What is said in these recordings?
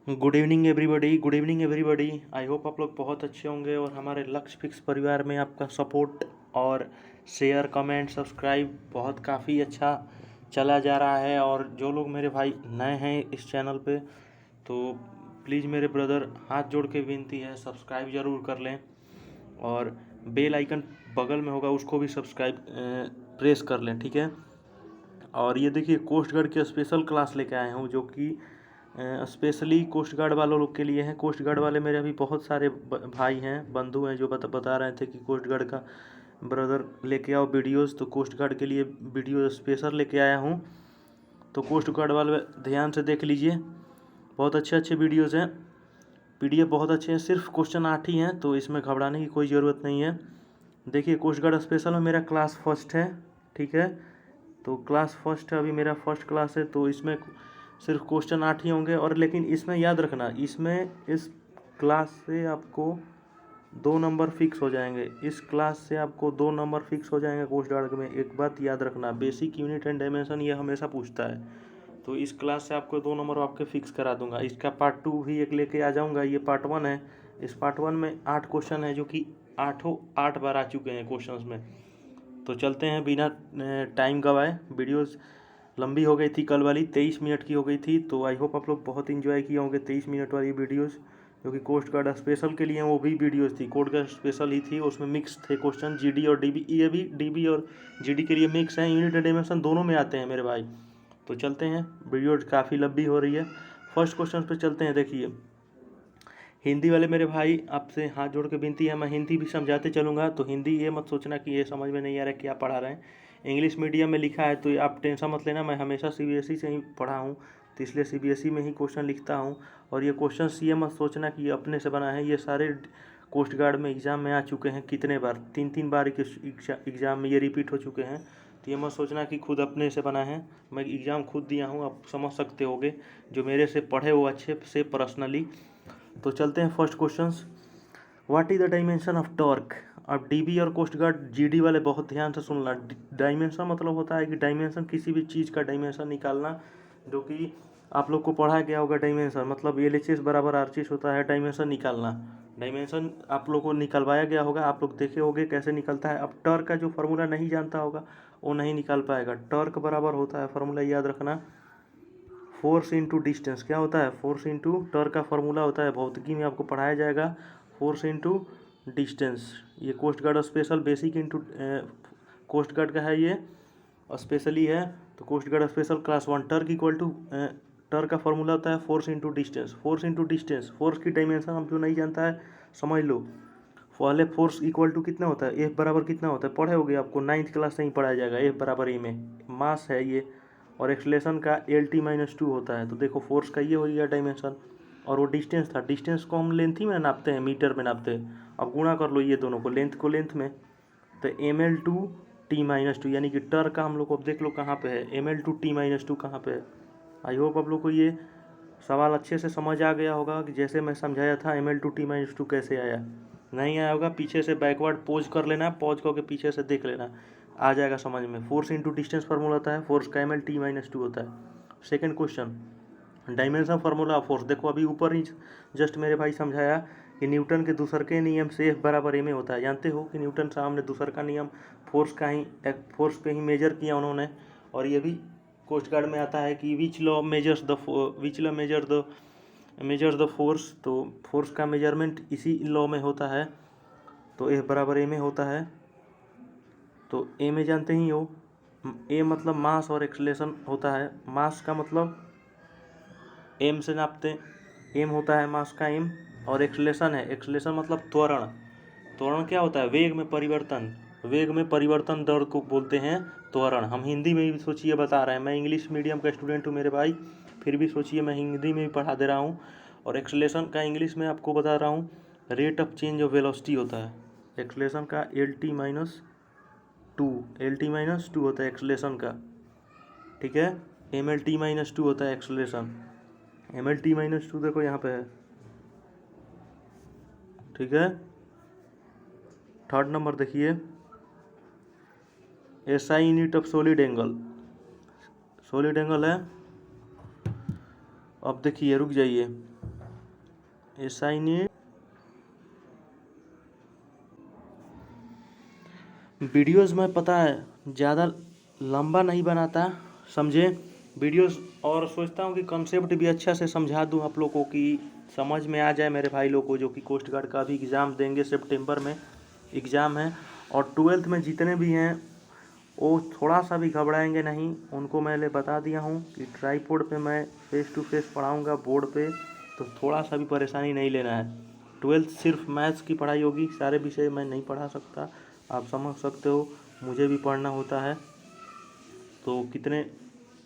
Good evening everybody. I hope आप लोग बहुत अच्छे होंगे और हमारे लक्ष्य फिक्स परिवार में आपका सपोर्ट और शेयर कमेंट सब्सक्राइब बहुत काफ़ी अच्छा चला जा रहा है। और जो लोग मेरे भाई नए हैं इस चैनल पे तो प्लीज़ मेरे ब्रदर हाथ जोड़ के विनती है सब्सक्राइब ज़रूर कर लें और बेल आइकन बगल में होगा उसको भी सब्सक्राइब प्रेस कर लें, ठीक है। और ये देखिए कोस्ट गार्ड की स्पेशल क्लास लेके आए हूँ जो कि स्पेशली कोस्ट गार्ड वालों लोग के लिए हैं। कोस्ट गार्ड वाले मेरे अभी बहुत सारे भाई हैं, बंधु हैं जो बता रहे थे कि कोस्ट गार्ड का ब्रदर लेके आओ वीडियोस, तो कोस्ट गार्ड के लिए वीडियो स्पेशल लेके आया हूँ। तो कोस्ट गार्ड वाले ध्यान से देख लीजिए, बहुत अच्छे अच्छे वीडियोज़ हैं, PDF बहुत अच्छे हैं। सिर्फ क्वेश्चन 8 ही हैं तो इसमें घबराने की कोई ज़रूरत नहीं है। देखिए कोस्ट गार्ड स्पेशल में मेरा क्लास फर्स्ट है, ठीक है। तो क्लास फर्स्ट है, अभी मेरा फर्स्ट क्लास है, तो इसमें सिर्फ क्वेश्चन 8 ही होंगे। और लेकिन इसमें याद रखना, इसमें इस क्लास से आपको 2 नंबर फिक्स हो जाएंगे। इस क्लास से आपको 2 नंबर फिक्स हो जाएंगे कोस्ट गार्ड में। एक बात याद रखना, बेसिक यूनिट एंड डायमेंशन ये हमेशा पूछता है, तो इस क्लास से आपको 2 नंबर आपके फिक्स करा दूंगा। इसका पार्ट 2 भी एक लेके आ जाऊंगा। ये पार्ट 1 है। इस पार्ट 1 में 8 क्वेश्चन है जो कि 8 बार आ चुके हैं क्वेश्चंस में। तो चलते हैं बिना टाइम गवाए। वीडियोस लंबी हो गई थी कल वाली, 23 मिनट की हो गई थी, तो आई होप आप लोग बहुत इन्जॉय किए होंगे 23 मिनट वाली वीडियोस जो कि कोस्ट गार्ड स्पेशल के लिए वो भी वीडियोस थी। कोस्ट गार्ड स्पेशल ही थी, उसमें मिक्स थे क्वेश्चन GD और DB। ये भी DB और GD के लिए मिक्स हैं, यूनिट एंड डायमेंशन दोनों में आते हैं मेरे भाई। तो चलते हैं, वीडियो काफ़ी लंबी हो रही है। फर्स्ट क्वेश्चन पे चलते हैं। देखिए हिंदी वाले मेरे भाई आपसे हाथ जोड़ के विनती है, मैं हिंदी भी समझाते चलूँगा, तो हिंदी ये मत सोचना कि ये समझ में नहीं आ रहा है क्या पढ़ा रहे हैं। इंग्लिश मीडियम में लिखा है तो आप टेंशन मत लेना, मैं हमेशा CBSE से ही पढ़ा हूँ तो इसलिए CBSE में ही क्वेश्चन लिखता हूँ। और ये क्वेश्चन ये मत सोचना कि ये अपने से बना है, ये सारे कोस्ट गार्ड में एग्ज़ाम में आ चुके हैं कितने बार, 3 बार के एग्ज़ाम में ये रिपीट हो चुके हैं। तो ये मत सोचना कि खुद अपने से बना है, मैं एग्ज़ाम खुद दिया हूँ, आप समझ सकते होगे जो मेरे से पढ़े वो अच्छे से पर्सनली। तो चलते हैं first questions. What is the dimension of torque. अब DB और कोस्ट गार्ड GD वाले बहुत ध्यान से सुनना। डायमेंशन मतलब होता है कि डायमेंशन किसी भी चीज़ का डायमेंशन निकालना, जो कि आप लोग को पढ़ा गया होगा। डायमेंशन मतलब LHS बराबर RHS होता है, डायमेंशन निकालना। डायमेंशन आप लोग को निकलवाया गया होगा, आप लोग देखे होंगे कैसे निकलता है। अब टॉर्क का जो फार्मूला नहीं जानता होगा वो नहीं निकाल पाएगा। टॉर्क बराबर होता है, फार्मूला याद रखना, फोर्स इंटू डिस्टेंस। क्या होता है? फोर्स इंटू टॉर्क का फार्मूला होता है, भौतिकी में आपको पढ़ाया जाएगा, फोर्स इंटू डिस्टेंस। ये coast guard special basic into coast guard का है, ये स्पेशली है। तो coast guard special class 1 torque equal to torque का फार्मूला होता है force into distance. Force into distance, force की डायमेंशन हम जो नहीं जानता है समझ लो। पहले फोर्स इक्वल टू कितना होता है, F बराबर कितना होता है, पढ़े होगे आपको 9th क्लास से ही पढ़ाया जाएगा। F बराबर ए में मास है ये, और एक्सलेशन का LT-2 होता है। तो देखो फोर्स का ये हो गया डायमेंशन, और वो डिस्टेंस था। डिस्टेंस को हम लेंथ ही में नापते हैं, मीटर में नापते हैं। अब गुणा कर लो ये दोनों को, लेंथ को लेंथ में, तो ML/T-2 यानी कि टर का हम लोग को अब देख लो कहाँ पे है, ML/T-2 कहाँ पे है। आई होप आप लोग को ये सवाल अच्छे से समझ आ गया होगा कि जैसे मैं समझाया था ML/T-2 कैसे आया। नहीं आया होगा पीछे से बैकवर्ड पॉज कर लेना, पॉज करके पीछे से देख लेना, आ जाएगा समझ में। फोर्स इंटू डिस्टेंस फार्मूला होता है, फोर्स का ML/T-2 होता है। Second question, dimension formula of force. देखो अभी ऊपर ही जस्ट मेरे भाई समझाया कि न्यूटन के दूसर के नियम से F बराबर ए में होता है। जानते हो कि न्यूटन साहब ने दूसर का नियम फोर्स पे ही मेजर किया उन्होंने। और ये भी कोस्ट गार्ड में आता है कि which law measures the force. तो फोर्स का मेजरमेंट इसी लॉ में होता है, तो F बराबर ए में होता है। तो ए में जानते ही हो, ए मतलब मास और एक्सलेशन होता है। मास का मतलब एम से नापते, एम होता है मास का एम, और एक्सलेशन है, एक्सलेशन मतलब त्वरण। त्वरण क्या होता है? वेग में परिवर्तन, वेग में परिवर्तन दर को बोलते हैं त्वरण। हम हिंदी में भी सोचिए बता रहे हैं, मैं इंग्लिश मीडियम का स्टूडेंट हूँ मेरे भाई, फिर भी सोचिए मैं हिंदी में भी पढ़ा दे रहा हूँ। और एक्सलेशन का इंग्लिश में आपको बता रहा हूँ, rate of change of velocity होता है। एक्सलेशन का LT-2 होता है एक्सलेशन का, ठीक है। ML/T-2 होता है एक्सलेशन। ML/T-2 देखो यहाँ पे है, ठीक है। थर्ड नंबर देखिए, SI unit of solid angle. Solid angle है, अब देखिए रुक जाइए, असाइनेट वीडियोस में पता है ज़्यादा लंबा नहीं बनाता, समझे वीडियोस, और सोचता हूँ कि कॉन्सेप्ट भी अच्छा से समझा दूँ आप लोगों को कि समझ में आ जाए मेरे भाई लोग को, जो कि कोस्ट गार्ड का भी एग्ज़ाम देंगे, सितंबर में एग्ज़ाम है। और 12th में जितने भी हैं वो थोड़ा सा भी घबराएंगे नहीं, उनको मैंने बता दिया हूँ कि ट्राईपोड पे मैं फेस टू फेस पढ़ाऊँगा बोर्ड पे, तो थोड़ा सा भी परेशानी नहीं लेना है। 12th सिर्फ मैथ्स की पढ़ाई होगी, सारे विषय मैं नहीं पढ़ा सकता, आप समझ सकते हो, मुझे भी पढ़ना होता है। तो कितने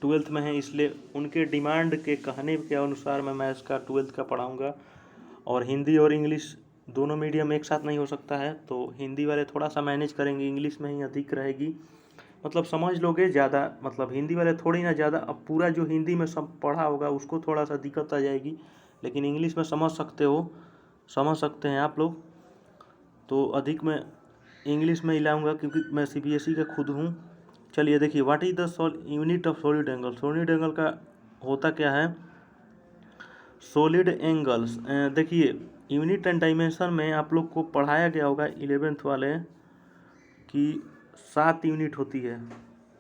12th में हैं, इसलिए उनके डिमांड के कहने के अनुसार मैं मैथ्स का 12th का पढ़ाऊँगा। और हिंदी और इंग्लिश दोनों मीडियम एक साथ नहीं हो सकता है, तो हिंदी वाले थोड़ा सा मैनेज करेंगे, इंग्लिश में ही अधिक रहेगी, मतलब समझ लोगे ज़्यादा, मतलब हिंदी वाले थोड़ी ना ज़्यादा, अब पूरा जो हिंदी में सब पढ़ा होगा उसको थोड़ा सा दिक्कत आ जाएगी, लेकिन इंग्लिश में समझ सकते हो, समझ सकते हैं आप लोग। तो अधिक मैं इंग्लिश में ही लाऊंगा क्योंकि मैं CBSE का खुद हूँ। चलिए देखिए, what is the unit of solid angle. Solid angle का होता क्या है, सॉलिड एंगल्स, देखिए यूनिट एंड डायमेंशन में आप लोग को पढ़ाया गया होगा 11th वाले कि 7 यूनिट होती है।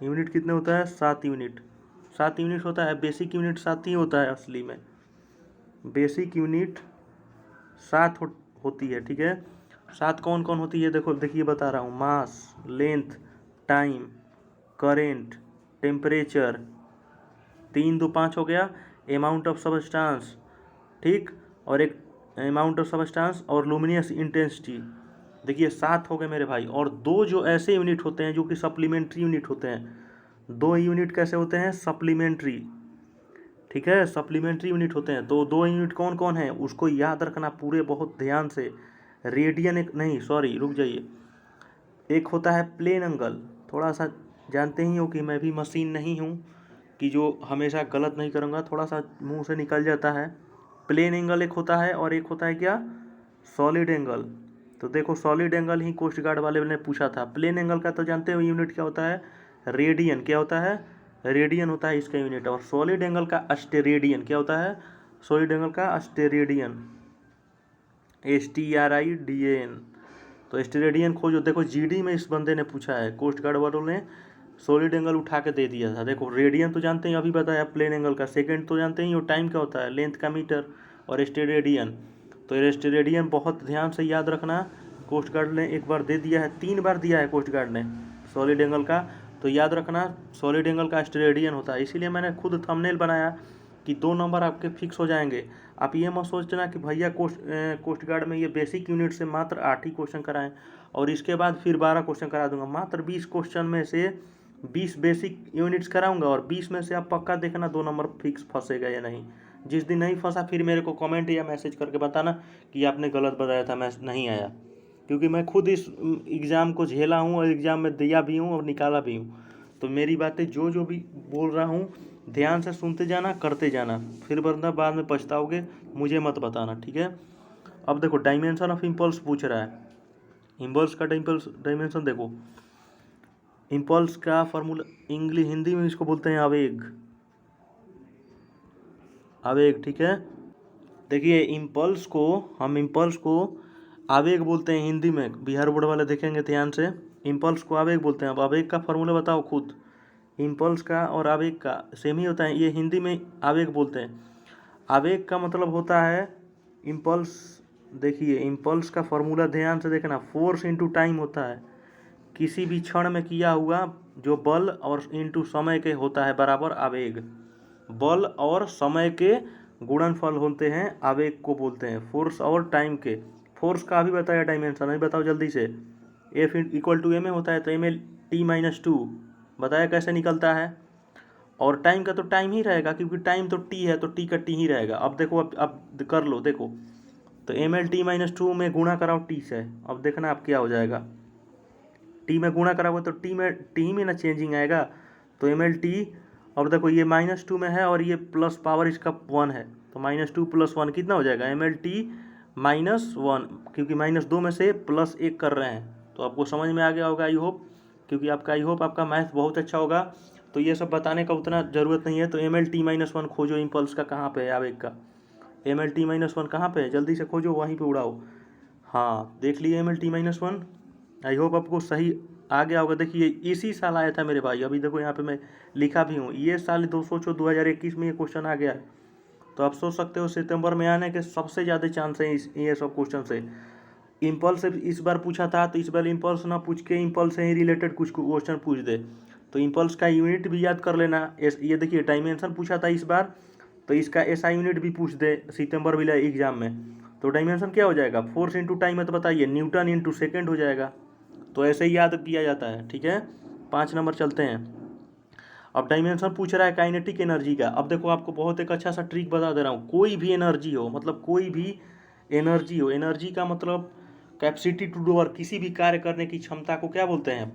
यूनिट कितने होता है, 7 यूनिट, 7 यूनिट होता है। बेसिक यूनिट 7 ही होता है, असली में बेसिक यूनिट 7 होती है, ठीक है। 7 कौन कौन होती है, देखो देखिए बता रहा हूँ, मास, लेंथ, टाइम, करेंट, टेम्परेचर, 3 2 5 हो गया, अमाउंट ऑफ सबस्टांस, ठीक, और एक अमाउंट ऑफ सबस्टांस और लुमिनियस इंटेंसिटी। देखिए 7 हो गए मेरे भाई। और 2 जो ऐसे यूनिट होते हैं जो कि सप्लीमेंट्री यूनिट होते हैं। 2 यूनिट कैसे होते हैं, सप्लीमेंट्री, ठीक है, सप्लीमेंट्री यूनिट होते हैं। तो 2 यूनिट कौन कौन है उसको याद रखना पूरे बहुत ध्यान से। रेडियन, एक नहीं सॉरी रुक जाइए, एक होता है प्लेन एंगल, थोड़ा सा जानते ही हो कि मैं भी मशीन नहीं हूँ कि जो हमेशा गलत नहीं करूँगा, थोड़ा सा मुंह से निकल जाता है। प्लेन एंगल एक होता है, और एक होता है क्या, सॉलिड एंगल। तो देखो सॉलिड एंगल ही कोस्ट गार्ड वाले ने पूछा था। प्लेन एंगल का तो जानते हो यूनिट क्या होता है, रेडियन, क्या होता है, रेडियन होता है इसका यूनिट। और सॉलिड एंगल का अस्टेरेडियन, क्या होता है, सॉलिड एंगल का अस्टेरेडियन, STRIDAN। तो स्टेरेडियन खोजो। देखो GD में इस बंदे ने पूछा है, कोस्ट गार्ड वालों ने सॉलिड एंगल उठा के दे दिया था। देखो रेडियन तो जानते हैं, अभी बताया प्लेन एंगल का, सेकंड तो जानते ही हो टाइम क्या होता है, लेंथ का मीटर, और स्टेरेडियन। तो स्टेरेडियन बहुत ध्यान से याद रखना, कोस्ट गार्ड ने एक बार दे दिया है, 3 बार दिया है कोस्ट गार्ड ने सॉलिड एंगल का, तो याद रखना सॉलिड एंगल का स्टेरेडियन होता है। इसीलिए मैंने खुद थंबनेल बनाया कि 2 नंबर आपके फिक्स हो जाएंगे। आप ये मत सोचना कि भैया कोस्ट गार्ड में ये बेसिक यूनिट से मात्र 8 ही क्वेश्चन कराएं और इसके बाद फिर 12 क्वेश्चन करा दूंगा। मात्र 20 क्वेश्चन में से 20 बेसिक यूनिट्स कराऊंगा, और 20 में से आप पक्का देखना 2 नंबर फिक्स फंसेगा या नहीं। जिस दिन नहीं फंसा फिर मेरे को कमेंट या मैसेज करके बताना कि आपने गलत बताया था, मैं नहीं आया, क्योंकि मैं खुद इस एग्ज़ाम को झेला हूँ और एग्ज़ाम में दिया भी हूँ और निकाला भी हूँ। तो मेरी बातें जो जो भी बोल रहा हूँ ध्यान से सुनते जाना, करते जाना, फिर वरना बाद में पछताओगे, मुझे मत बताना, ठीक है। अब देखो डायमेंशन ऑफ इम्पल्स पूछ रहा है, इम्पल्स का डायमेंशन देखो, इम्पल्स का फॉर्मूला इंग्लिश हिंदी में इसको बोलते हैं आवेग, आवेग, ठीक है। देखिए इम्पल्स को आवेग बोलते हैं हिंदी में, बिहार बोर्ड वाले देखेंगे ध्यान से, इम्पल्स को आवेग बोलते हैं। अब आवेग का फॉर्मूला बताओ खुद, इम्पल्स का और आवेग का सेम ही होता है, ये हिंदी में आवेग बोलते हैं। आवेग का मतलब होता है इम्पल्स, देखिए इम्पल्स का फॉर्मूला ध्यान से देखना, फोर्स इंटू टाइम होता है, किसी भी क्षण में किया हुआ जो बल और इंटू समय के होता है बराबर आवेग, बल और समय के गुणनफल होते हैं, आवेग को बोलते हैं। फोर्स और टाइम के, फोर्स का भी बताया डायमेंशन, अभी बताओ जल्दी से, F इक्वल टू M होता है, तो ML T-2 बताया कैसे निकलता है। और टाइम का तो टाइम ही रहेगा, क्योंकि टाइम तो T है, तो T का T ही रहेगा। अब देखो, अब कर लो, देखो तो ML T-2 में गुणा कराओ T से, अब देखना अब क्या हो जाएगा, T में गुणा कराओगे तो T में ना चेंजिंग आएगा, तो ML T, और देखो ये -2 में है और ये प्लस पावर इसका 1 है, तो -2 + 1 कितना हो जाएगा, ML T-1, क्योंकि -2 में से +1 कर रहे हैं। तो आपको समझ में आ गया होगा आई होप, क्योंकि आई होप आपका मैथ बहुत अच्छा होगा, तो ये सब बताने का उतना ज़रूरत नहीं है। तो ML T-1 खोजो इम्पल्स का कहाँ पे है, आवेग का ML_T-1 कहाँ पे है, जल्दी से खोजो, वहीं पे उड़ाओ। हाँ देख लिए ML_T-1। आई होप आपको सही आ गया होगा। देखिए इसी साल आया था मेरे भाई, अभी देखो यहाँ पे मैं लिखा भी हूँ, ये साल 2021 में ये क्वेश्चन आ गया है। तो आप सोच सकते हो सितंबर में आने के सबसे ज़्यादा चांस है ये सब क्वेश्चन से। इम्पल्स से इस बार पूछा था, तो इस बार इम्पल्स ना पूछ के इम्पल्स से ही रिलेटेड कुछ क्वेश्चन पूछ दे। तो इम्पल्स का यूनिट भी याद कर लेना। ये देखिए डायमेंशन पूछा था इस बार, तो इसका SI यूनिट भी पूछ दे सितंबर वाले एग्जाम में। तो डायमेंशन क्या हो जाएगा, फोर्स इंटू टाइम है, तो बताइए न्यूटन इंटू सेकेंड हो जाएगा। तो ऐसे ही याद किया जाता है, ठीक है। 5 नंबर चलते हैं। अब डायमेंशन पूछ रहा है काइनेटिक एनर्जी का। अब देखो आपको बहुत एक अच्छा सा ट्रिक बता दे रहा हूँ। कोई भी एनर्जी हो, मतलब कोई भी एनर्जी हो, एनर्जी का मतलब कैपेसिटी टू डू वर्क, किसी भी कार्य करने की क्षमता को क्या बोलते हैं,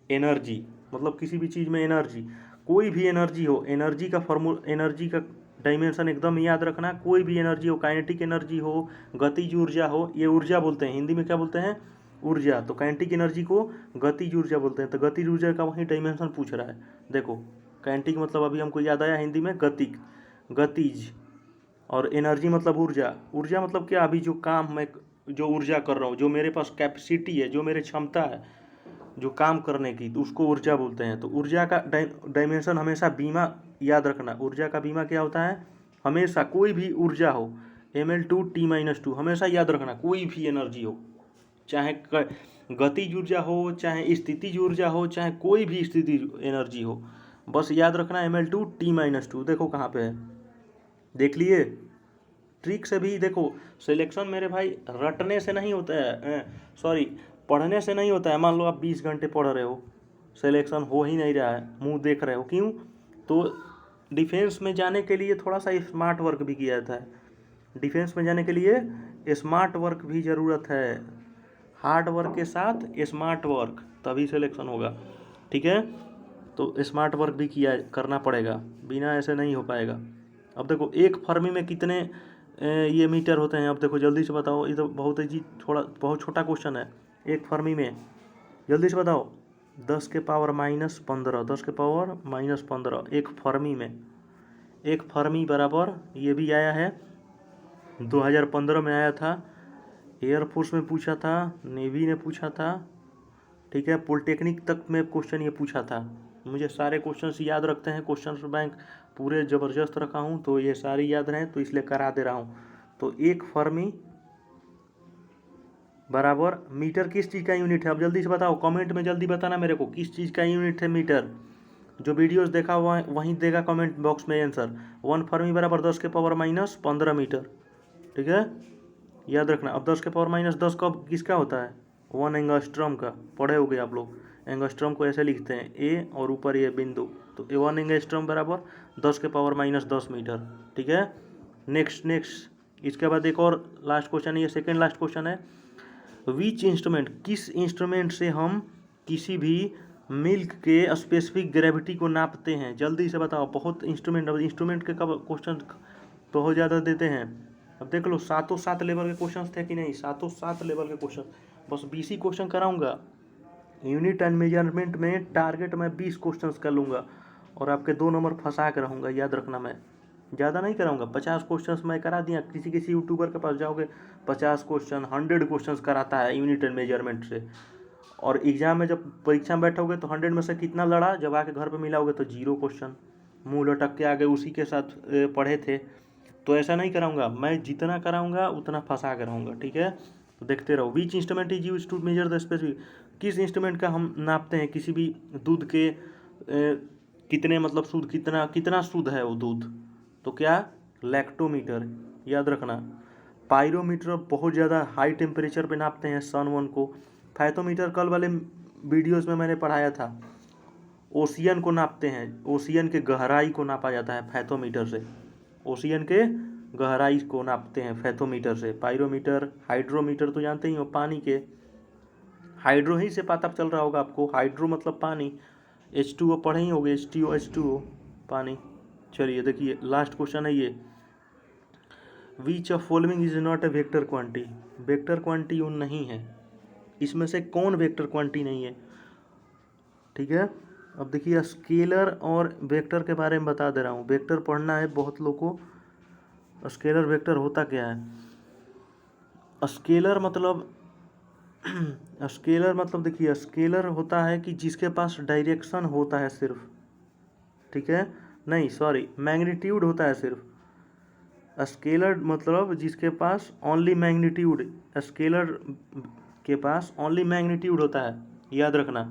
एनर्जी। मतलब किसी भी चीज़ में एनर्जी, कोई भी एनर्जी हो, एनर्जी का फॉर्मूला, एनर्जी का डायमेंशन एकदम याद रखना। कोई भी एनर्जी हो, काइनेटिक एनर्जी हो, गतिज ऊर्जा हो, ये ऊर्जा बोलते हैं, हिंदी में क्या बोलते हैं, ऊर्जा। तो काइनेटिक एनर्जी को गतिज ऊर्जा बोलते हैं। तो गतिज ऊर्जा का वही डायमेंशन पूछ रहा है। देखो काइनेटिक मतलब अभी हमको याद आया हिंदी में गतिक, गतिज, और एनर्जी मतलब ऊर्जा। ऊर्जा मतलब क्या, अभी जो काम मैं जो ऊर्जा कर रहा हूँ, जो मेरे पास कैपेसिटी है, जो मेरे क्षमता है जो काम करने की, तो उसको ऊर्जा बोलते हैं। तो ऊर्जा का डायमेंशन हमेशा बीमा याद रखना। ऊर्जा का बीमा क्या होता है, हमेशा कोई भी ऊर्जा हो ML_T-2 हमेशा याद रखना। कोई भी एनर्जी हो, चाहे गतिज ऊर्जा हो, चाहे स्थितिज ऊर्जा हो, चाहे कोई भी स्थिति एनर्जी हो, बस याद रखना ML_T-2। देखो कहाँ पे है, देख लिए ट्रिक से भी। देखो सिलेक्शन मेरे भाई रटने से नहीं होता है, सॉरी पढ़ने से नहीं होता है। मान लो आप 20 घंटे पढ़ रहे हो, सिलेक्शन हो ही नहीं रहा है, मुंह देख रहे हो, क्यों, तो डिफेंस में जाने के लिए थोड़ा सा स्मार्ट वर्क भी किया जाता है। डिफेंस में जाने के लिए स्मार्ट वर्क भी ज़रूरत है। हार्ड वर्क के साथ स्मार्ट वर्क, तभी सिलेक्शन होगा, ठीक है। तो स्मार्ट वर्क भी किया करना पड़ेगा, बिना ऐसे नहीं हो पाएगा। अब देखो एक फर्मी में कितने ये मीटर होते हैं। अब देखो जल्दी से बताओ, ये तो बहुत ही थोड़ा बहुत छोटा क्वेश्चन है। एक फर्मी में जल्दी से बताओ, 10⁻⁻15, 10⁻⁻15 एक फर्मी में। एक फर्मी बराबर, ये भी आया है 2015 में आया था, एयरफोर्स में पूछा था, नेवी ने पूछा था, ठीक है, पॉलिटेक्निक तक में क्वेश्चन ये पूछा था। मुझे सारे क्वेश्चंस याद रखते हैं, क्वेश्चन बैंक पूरे ज़बरदस्त रखा हूँ, तो ये सारी याद रहें, तो इसलिए करा दे रहा हूँ। तो एक फर्मी बराबर मीटर किस चीज़ का यूनिट है। अब जल्दी से बताओ, कमेंट में जल्दी बताना मेरे को किस चीज़ का यूनिट है मीटर। जो वीडियोस देखा हुआ है वहीं देगा कमेंट बॉक्स में आंसर। 1 फर्मी बराबर 10⁻⁻15 मीटर, ठीक है, याद रखना। अब 10⁻⁻10 कब किसका होता है, 1 एंगस्ट्रॉम का। पढ़े होगे आप लोग, एंगस्ट्रॉम को ऐसे लिखते हैं, ए और ऊपर ये बिंदु। तो 1 एंगस्ट्रॉम बराबर 10⁻⁻10 मीटर, ठीक है। नेक्स्ट इसके बाद एक और लास्ट क्वेश्चन है, ये सेकेंड लास्ट क्वेश्चन है। विच इंस्ट्रूमेंट, किस इंस्ट्रूमेंट से हम किसी भी मिल्क के स्पेसिफिक ग्रेविटी को नापते हैं। जल्दी से बताओ, बहुत इंस्ट्रूमेंट, अब इंस्ट्रूमेंट के कब क्वेश्चन बहुत ज़्यादा देते हैं। अब देख लो 7 लेवल के क्वेश्चन थे कि नहीं, 7 लेवल के क्वेश्चन, बस 20 ही क्वेश्चन कराऊंगा। यूनिट एंड मेजरमेंट में टारगेट मैं 20 क्वेश्चन कर लूँगा, और आपके 2 नंबर फंसा के रहूँगा, याद रखना। मैं ज़्यादा नहीं कराऊंगा, 50 क्वेश्चन मैं करा दिया। किसी यूट्यूबर के पास जाओगे 50 क्वेश्चन 100 क्वेश्चन कराता है यूनिट एंड मेजरमेंट से, और एग्जाम में जब परीक्षा में बैठोगे तो 100 में से कितना लड़ा, जब आके घर पे मिलाओगे तो 0 क्वेश्चन, मुंह लटक के आगे उसी के साथ पढ़े थे। तो ऐसा नहीं कराऊंगा, मैं जितना कराऊंगा उतना फंसा के रहूँगा, ठीक है। तो देखते रहो। Which instrument is use to measure the specific, किस इंस्ट्रूमेंट का हम नापते हैं किसी भी दूध के कितने, मतलब शुद्ध कितना कितना शुद्ध है वो दूध, तो क्या, लैक्टोमीटर, याद रखना। पायरोमीटर बहुत ज़्यादा हाई टेम्परेचर पे नापते हैं सन वन को। फाइथोमीटर कल वाले वीडियोस में मैंने पढ़ाया था, ओशियन को नापते हैं, ओशियन के गहराई को नापा जाता है फैथोमीटर से, ओशियन के गहराई को नापते हैं फैथोमीटर से। पायरोमीटर, हाइड्रोमीटर तो जानते ही हो, पानी के, हाइड्रो ही से पता चल रहा होगा आपको, हाइड्रो मतलब पानी, H2O पढ़े ही होगे, H2O H2O पानी। चलिए देखिए लास्ट क्वेश्चन है ये, which of following is not a vector quantity, vector quantity उन नहीं है, इसमें से कौन वेक्टर क्वांटिटी नहीं है, ठीक है। अब देखिए स्केलर और वेक्टर के बारे में बता दे रहा हूँ। वेक्टर पढ़ना है बहुत लोग को, स्केलर वेक्टर होता क्या है? स्केलर मतलब स्केलर मतलब देखिए, स्केलर होता है कि जिसके पास डायरेक्शन होता है सिर्फ, ठीक है, नहीं सॉरी, मैग्नीट्यूड होता है सिर्फ। स्केलर मतलब जिसके पास ओनली मैग्नीट्यूड, स्केलर के पास ओनली मैग्नीट्यूड होता है, याद रखना।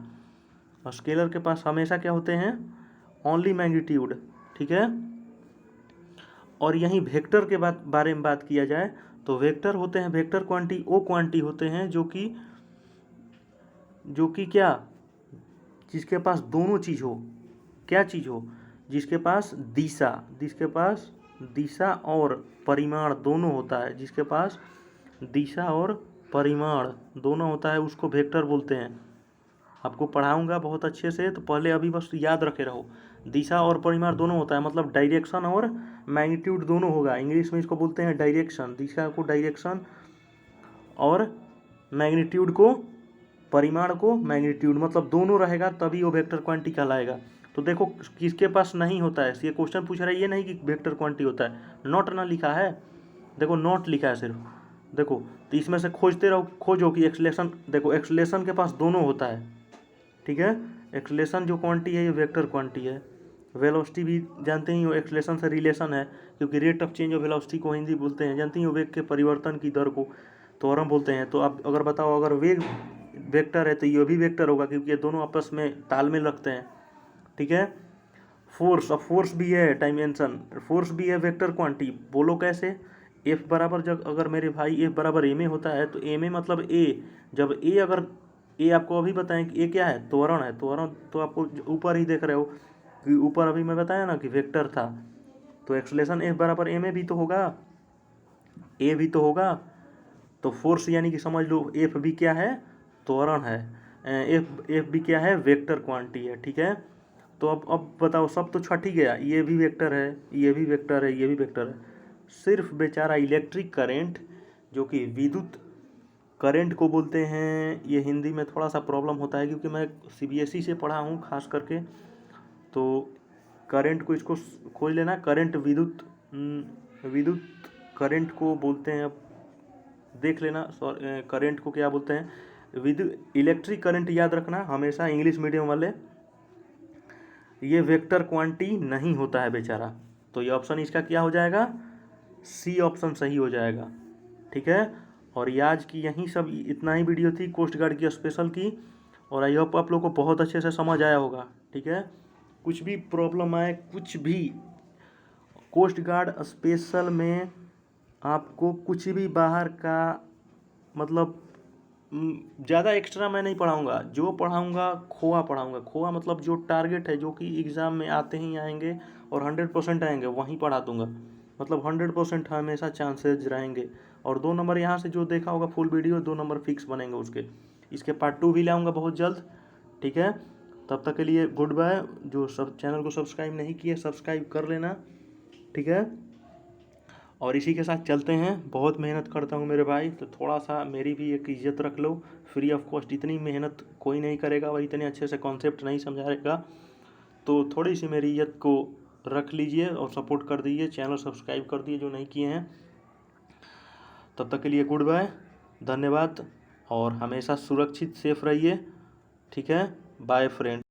स्केलर के पास हमेशा क्या होते हैं? ओनली मैग्नीट्यूड, ठीक है। और यहीं वेक्टर के बारे में बात किया जाए तो वेक्टर होते हैं, वेक्टर क्वांटिटी वो क्वांटिटी होते हैं जो कि क्या, जिसके पास दोनों चीज़ हो। क्या चीज़ हो? जिसके पास दिशा और परिमाण दोनों होता है, जिसके पास दिशा और परिमाण दोनों होता है, उसको वेक्टर बोलते हैं। आपको पढ़ाऊंगा बहुत अच्छे से, तो पहले अभी बस याद रखे रहो। दिशा और परिमाण दोनों होता है, मतलब डायरेक्शन और मैग्नीट्यूड दोनों होगा। इंग्लिश में इसको बोलते हैं डायरेक्शन, दिशा को डायरेक्शन और मैग्नीट्यूड को, परिमाण को मैग्नीट्यूड, मतलब दोनों रहेगा तभी वो वेक्टर क्वांटिटी कहलाएगा। तो देखो किसके पास नहीं होता है, ये क्वेश्चन पूछ रहा है, ये नहीं कि वेक्टर क्वांटिटी होता है, नॉट ना लिखा है, देखो नॉट लिखा है सिर्फ। देखो तो इसमें से खोजते रहो, खोजो कि एक्सलेशन, देखो एक्सलेशन के पास दोनों होता है, ठीक है। एक्सलेशन जो क्वांटिटी है ये वेक्टर क्वांटिटी है। वेलोसिटी भी जानते ही हो, एक्सलेशन से रिलेशन है, क्योंकि rate of change of velocity को हिंदी बोलते हैं, जानते ही हो, वेग के परिवर्तन की दर को त्वरण बोलते हैं। तो आप अगर बताओ, अगर वेग वेक्टर है तो ये भी वेक्टर होगा, क्योंकि ये दोनों आपस में तालमेल रखते हैं, ठीक है। फोर्स, अब फोर्स भी है, डायमेंशन, फोर्स भी है वेक्टर क्वांटिटी। बोलो कैसे? एफ बराबर, जब अगर मेरे भाई एफ बराबर एम ए होता है, तो एम ए मतलब ए, जब ए अगर ए आपको अभी बताएं कि ए क्या है? त्वरण है। त्वरण तो आपको ऊपर ही देख रहे हो कि ऊपर अभी मैं बताया ना कि वेक्टर था, तो एक्सलेशन एफ बराबर एम ए भी तो होगा, ए भी तो होगा। तो फोर्स यानी कि समझ लो एफ भी क्या है? त्वरण है। एफ भी क्या है? वेक्टर क्वांटिटी है, ठीक है। तो अब बताओ, सब तो छट ही गया, ये भी वेक्टर है, ये भी वेक्टर है, ये भी वेक्टर है। सिर्फ बेचारा इलेक्ट्रिक करंट, जो कि विद्युत करंट को बोलते हैं, ये हिंदी में थोड़ा सा प्रॉब्लम होता है, क्योंकि मैं सीबीएसई से पढ़ा हूँ खास करके। तो करंट को, इसको खोज लेना, करंट विद्युत करंट को बोलते हैं, देख लेना। करंट को क्या बोलते हैं? विद्युत इलेक्ट्रिक करंट, याद रखना हमेशा इंग्लिश मीडियम वाले, ये वेक्टर क्वांटिटी नहीं होता है बेचारा। तो ये ऑप्शन इसका क्या हो जाएगा? सी ऑप्शन सही हो जाएगा, ठीक है। और ये आज की यही सब, इतना ही वीडियो थी कोस्ट गार्ड की स्पेशल की, और आई होप आप लोग को बहुत अच्छे से समझ आया होगा, ठीक है। कुछ भी प्रॉब्लम आए, कुछ भी, कोस्ट गार्ड स्पेशल में आपको कुछ भी बाहर का, मतलब ज़्यादा एक्स्ट्रा मैं नहीं पढ़ाऊँगा, जो पढ़ाऊँगा खोआ पढ़ाऊँगा। खोआ मतलब जो टारगेट है, जो कि एग्ज़ाम में आते ही आएंगे और 100% आएंगे, वहीं पढ़ा दूँगा। मतलब 100% हमेशा चांसेज रहेंगे। और 2 नंबर यहाँ से जो देखा होगा फुल वीडियो, 2 नंबर फिक्स बनेंगे उसके। इसके पार्ट 2 भी लाऊँगा बहुत जल्द, ठीक है। तब तक के लिए गुड बाय। जो सब चैनल को सब्सक्राइब नहीं किए, सब्सक्राइब कर लेना, ठीक है। और इसी के साथ चलते हैं। बहुत मेहनत करता हूँ मेरे भाई, तो थोड़ा सा मेरी भी एक इज्जत रख लो। फ्री ऑफ कॉस्ट इतनी मेहनत कोई नहीं करेगा, और इतने अच्छे से कॉन्सेप्ट नहीं समझाएगा, तो थोड़ी सी मेरी इज्जत को रख लीजिए और सपोर्ट कर दीजिए। चैनल सब्सक्राइब कर दिए जो नहीं किए हैं। तब तक के लिए गुड बाय, धन्यवाद, और हमेशा सुरक्षित सेफ रहिए, ठीक है। Bye friends.